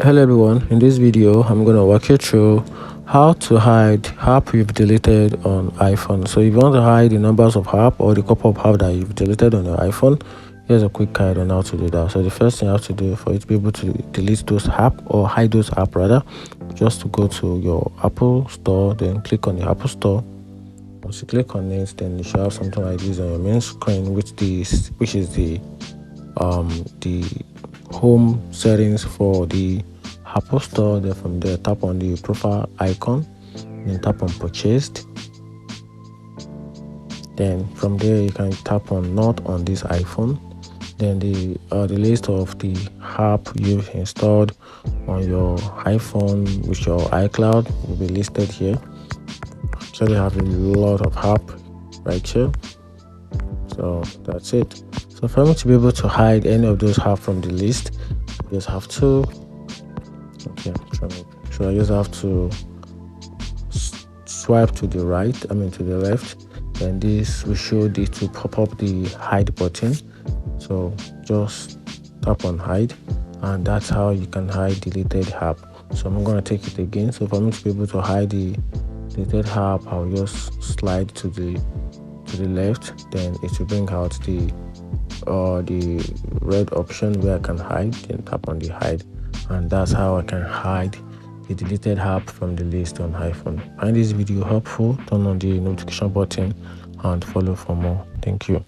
Hello everyone, in this video I'm going to walk you through how to hide app you've deleted on iPhone. So if you want to hide the numbers of app or the couple of app that you've deleted on your iPhone, here's a quick guide on how to do that. So the first thing you have to do for you to be able to delete those app or hide those app rather, just to go to your Apple store, then click on the Apple Store. Once you click on it, then you should have something like this on your main screen, which is the home settings for the Apple Store. Then from there, tap on the profile icon, then tap on purchased. Then from there, you can tap on not on this iPhone. Then the list of the app you've installed on your iPhone with your iCloud will be listed here. So they have a lot of app right here. So that's it. So for me to be able to hide any of those apps from the list, you just have to I just have to swipe to the right, to the left, and this will show the to pop up the hide button. So just tap on hide, and that's how you can hide deleted app. So I'm going to take it again. So for me to be able to hide the deleted app, I'll just slide to the left, then it will bring out the red option where I can hide, then tap on the hide, and that's how I can hide the deleted app from the list on iPhone. Find this video helpful, turn on the notification button and follow for more. Thank you.